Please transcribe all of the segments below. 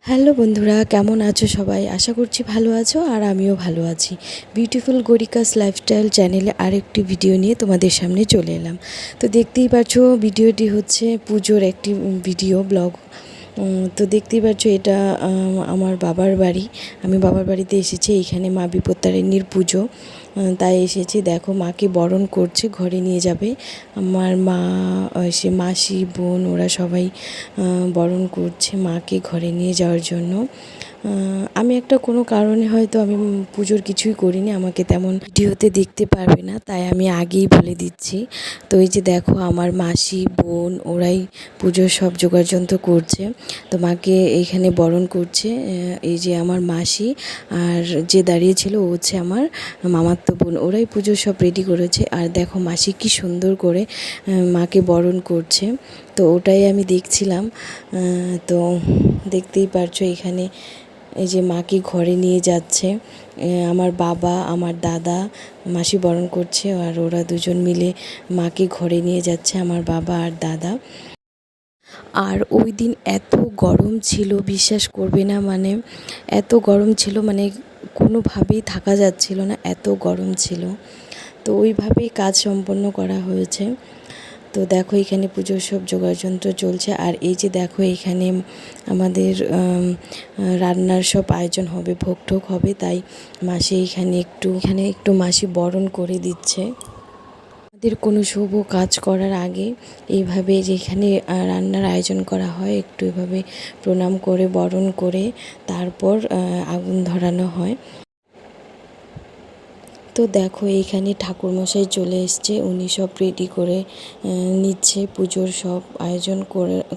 Hello বন্ধুরা, কেমন আছো সবাই? আশা করছি ভালো আছো আর আমিও ভালো আছি। বিউটিফুল গরিকাস লাইফস্টাইল চ্যানেলে আরেকটি ভিডিও নিয়ে তোমাদের সামনে চলে এলাম। তো দেখতেই পাচ্ছো ভিডিওটি হচ্ছে পুজোর একটি ভিডিও ব্লগ। তো দেখতেই পাচ্ছ এটা আমার বাবার বাড়ি। আমি বাবার বাড়িতে এসেছি, এইখানে মা বিপত্তারিণীর পুজো, তাই এসেছি। দেখো মাকে বরণ করছে, ঘরে নিয়ে যাবে। আমার মা, সে মাসি, বোন, ওরা সবাই বরণ করছে মাকে ঘরে নিয়ে যাওয়ার জন্য। আমি একটা কোনো কারণে হয়তো আমি পুজোর কিছুই করিনি, আমাকে তেমন ভিডিওতে দেখতে পারবে না, তাই আমি আগেই বলে দিচ্ছি। তো এই যে দেখো আমার মাসি, বোন, ওরাই পুজোর সব জোগাড়যন্ত্র করছে। তো মাকে এইখানে বরণ করছে। এই যে আমার মাসি আর যে দাঁড়িয়েছিল ও হচ্ছে আমার মামাতো বোন, ওরাই পুজোর সব রেডি করেছে। আর দেখো মাসি কি সুন্দর করে মাকে বরণ করছে, তো ওটাই আমি দেখছিলাম। তো দেখতেই পারছো এখানে এই যে মাকে ঘরে নিয়ে যাচ্ছে আমার বাবা, আমার দাদা। মাসি বরণ করছে আর ওরা দুজন মিলে মাকে ঘরে নিয়ে যাচ্ছে, আমার বাবা আর দাদা। আর ওই দিন এত গরম ছিল, বিশ্বাস করবে না, মানে এত গরম ছিল, মানে কোনোভাবেই থাকা যাচ্ছিল না, এত গরম ছিল। তো ওইভাবেই কাজ সম্পন্ন করা হয়েছে। তো দেখো এখানে পুজোর সব জোগাড়যন্ত্র চলছে। আর এই যে দেখো এখানে আমাদের রান্নার সব আয়োজন হবে, ভোগ টোগ হবে, তাই মাসি এখানে একটু মাসি বরণ করে দিচ্ছে। আমাদের কোনো শুভ কাজ করার আগে এইভাবে যেখানে রান্নার আয়োজন করা হয়, একটু এভাবে প্রণাম করে বরণ করে তারপর আগুন ধরানো হয়। তো দেখো এইখানে ঠাকুরমশাই চলে এসছে, উনি সব রেডি করে নিচ্ছে। পুজোর সব আয়োজন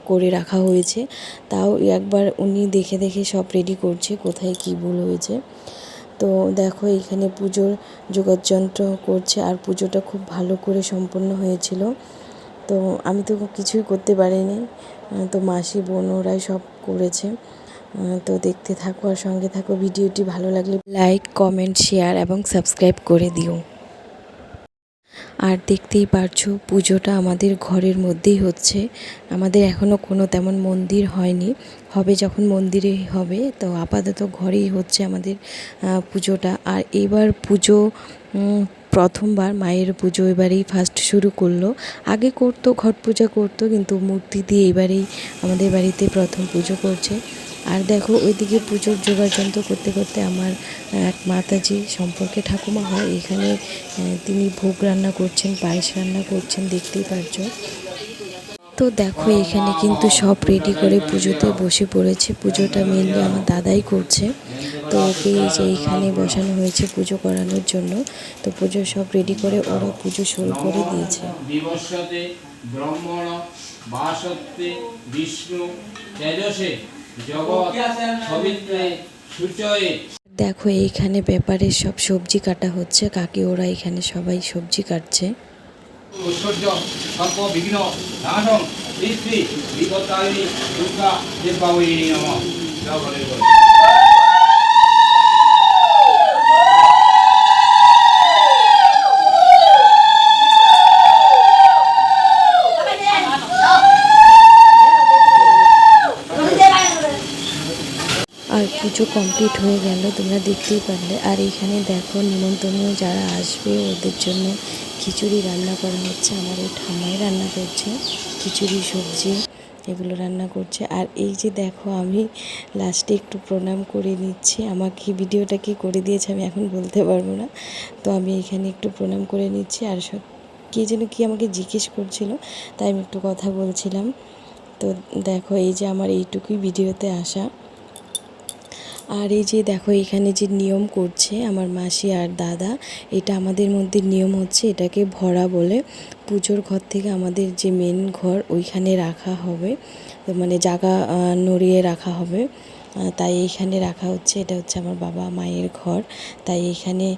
করে রাখা হয়েছে, তাও একবার উনি দেখে দেখে সব রেডি করছে, কোথায় কী ভুল হয়েছে। তো দেখো এইখানে পুজোর যোগাযন্ত্র করছে, আর পুজোটা খুব ভালো করে সম্পন্ন হয়েছিল। তো আমি তো কিছুই করতে পারিনি, তো মাসি, বোন ওরাই সব করেছে। তো দেখতে থাকো আর সঙ্গে থাকো। ভিডিওটি ভালো লাগলে লাইক, কমেন্ট, শেয়ার এবং সাবস্ক্রাইব করে দিও। আর দেখতেই পারছো পুজোটা আমাদের ঘরের মধ্যেই হচ্ছে। আমাদের এখনও কোনো তেমন মন্দির হয়নি, হবে যখন মন্দিরে হবে। তো আপাতত ঘরেই হচ্ছে আমাদের পুজোটা। আর এবার পুজো প্রথমবার মায়ের পুজো এবারেই ফার্স্ট শুরু করলো। আগে করতো, ঘট পূজা করতো, কিন্তু মূর্তি দিয়ে এবারেই আমাদের বাড়িতে প্রথম পুজো করছে। আর দেখো ওইদিকে পুজোর জোগাড়যন্ত্র করতে করতে আমার এক মাতাজি সম্পর্কে ঠাকুমা হয়, এখানে তিনি ভোগ রান্না করছেন, পায়েস রান্না করছেন, দেখতেই পারছো। তো দেখো এখানে কিন্তু সব রেডি করে পুজোতে বসে পড়েছে। পুজোটা মেনলি আমার দাদাই করছে, তো ওকে এই যে এইখানে বসানো হয়েছে পুজো করানোর জন্য। তো পুজো সব রেডি করে ওরা পুজো শুরু করে দিয়েছে। দেখো এইখানে ব্যাপারে সব সবজি কাটা হচ্ছে, কাকি ওরা এখানে সবাই সবজি কাটছে। ঐশ্বর্য সর্ব বিঘ্ন নাশং শ্রী শ্রী বিপত্তারিণী দুর্গা দেবাবয়িনী নমঃ। আর পুজো কমপ্লিট হয়ে গেল, তোমরা দেখতেই পারলে। আর এইখানে দেখো নিমন্ত্রণীয় যারা আসবে ওদের জন্য খিচুড়ি রান্না করা হচ্ছে। আমার এই ঠাম্মাই রান্না করছে, খিচুড়ি, সবজি এগুলো রান্না করছে। আর এই যে দেখো আমি লাস্টে একটু প্রণাম করে নিচ্ছি। আমাকে ভিডিওটা কি করে দিয়েছে আমি এখন বলতে পারবো না, তো আমি এখানে একটু প্রণাম করে নিচ্ছি। আর সব কে যেন কি আমাকে জিজ্ঞেস করছিল, তাই আমি একটু কথা বলছিলাম। তো দেখো এই যে আমার এইটুকুই ভিডিওতে আসা। আর এই যে দেখো এখানে যে নিয়ম করছে আমার মাসি আর দাদা, এটা আমাদের মধ্যে নিয়ম হচ্ছে, এটাকে ভরা বলে। পুজোর ঘর থেকে আমাদের যে মেন ঘর ওইখানে রাখা হবে, মানে জায়গা নড়িয়ে রাখা হবে, তাই এইখানে রাখা হচ্ছে। এটা হচ্ছে আমার বাবা মায়ের ঘর, তাই এখানে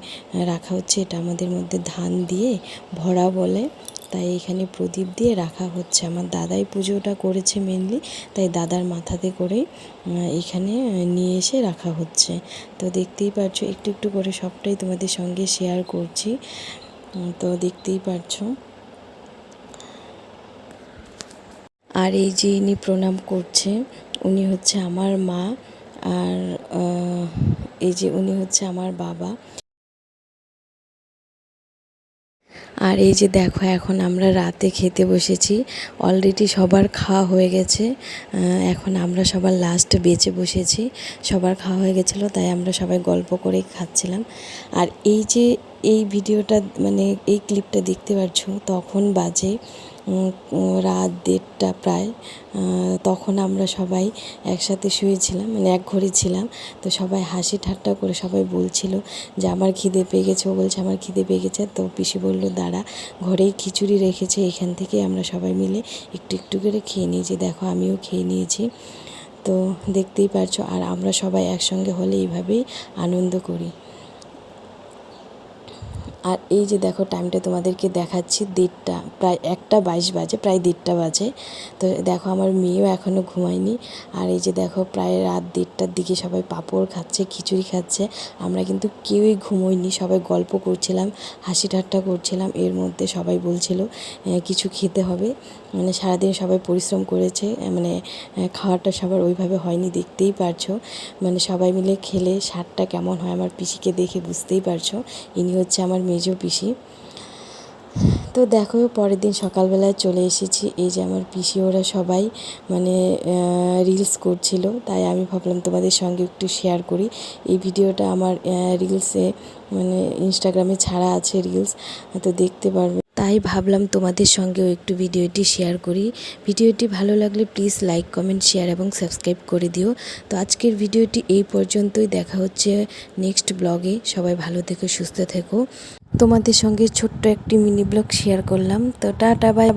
রাখা হচ্ছে। এটা আমাদের মধ্যে ধান দিয়ে ভরা বলে, তাই এখানে প্রদীপ দিয়ে রাখা হচ্ছে। আমার দাদাই পুজোটা করেছে মেনলি, তাই দাদার মাথাতে করেই এখানে নিয়ে এসে রাখা হচ্ছে। তো দেখতেই পারছো একটু একটু করে সবটাই তোমাদের সঙ্গে শেয়ার করছি, তো দেখতেই পারছো। আর এই যে ইনি প্রণাম করছে, উনি হচ্ছে আমার মা। আর এই যে উনি হচ্ছে আমার বাবা। আর এই যে দেখো এখন আমরা রাতে খেতে বসেছি, অলরেডি সবার খাওয়া হয়ে গেছে। এখন আমরা সবার লাস্ট বেঁচে বসেছি, সবার খাওয়া হয়ে গেছিলো, তাই আমরা সবাই গল্প করে খাচ্ছিলাম। আর এই যে এই ভিডিওটা মানে এই ক্লিপটা দেখতে পাচ্ছ, তখন বাজে রাত 1:30 প্রায়। তখন আমরা সবাই একসাথে শুয়েছিলাম, মানে এক ঘরে ছিলাম। তো সবাই হাসি ঠাট্টা করে সবাই বলছিল যে আমার খিদে পেয়ে গেছে, ও বলছে আমার খিদে পেয়ে গেছে। তো পিসি বলল দাঁড়া, ঘরেই খিচুড়ি রেখেছে, এখান থেকে আমরা সবাই মিলে একটু একটু করে খেয়ে নিয়েছি। দেখো আমিও খেয়ে নিয়েছি, তো দেখতেই পারছো। আর আমরা সবাই একসঙ্গে হলে এইভাবেই আনন্দ করি। আর এই যে দেখো টাইমটা তোমাদেরকে দেখাচ্ছি, 1:30, প্রায় 1:22 বাজে, প্রায় 1:30 বাজে। তো দেখো আমার মেয়েও এখনও ঘুমায়নি। আর এই যে দেখো প্রায় রাত 1:30টার দিকে সবাই পাঁপড় খাচ্ছে, খিচুড়ি খাচ্ছে। আমরা কিন্তু কেউই ঘুমোইনি, সবাই গল্প করছিলাম, হাসি ঠাট্টা করছিলাম। এর মধ্যে সবাই বলছিল কিছু খেতে হবে, মানে সারাদিন সবাই পরিশ্রম করেছে, মানে খাওয়াটা সবার ওইভাবে হয়নি, দেখতেই পারছো। মানে সবাই মিলে খেলে স্বাদটা কেমন হয় আমার পিসিকে দেখে বুঝতেই পারছো। ইনি হচ্ছে আমার মেজো পিসি। তো দেখো পরের দিন সকালবেলায় চলে এসেছি, এই যে আমার পিসি ওরা সবাই মানে রিলস করছিল, তাই আমি ভাবলাম তোমাদের সঙ্গে একটু শেয়ার করি। এই ভিডিওটা আমার রিলসে মানে ইনস্টাগ্রামে ছাড়া আছে রিলস, তো দেখতে পারবে, তাই ভাবলাম তোমাদের সঙ্গেও একটু ভিডিওটি শেয়ার করি। ভিডিওটি ভালো লাগলে প্লিজ লাইক, কমেন্ট, শেয়ার এবং সাবস্ক্রাইব করে দিও। তো আজকের ভিডিওটি এই পর্যন্তই, দেখা হচ্ছে নেক্সট ব্লগে। সবাই ভালো থেকো, সুস্থ থেকো। তোমাদের সঙ্গে ছোট্ট একটি মিনি ব্লগ শেয়ার করলাম। তো টাটা, বাই।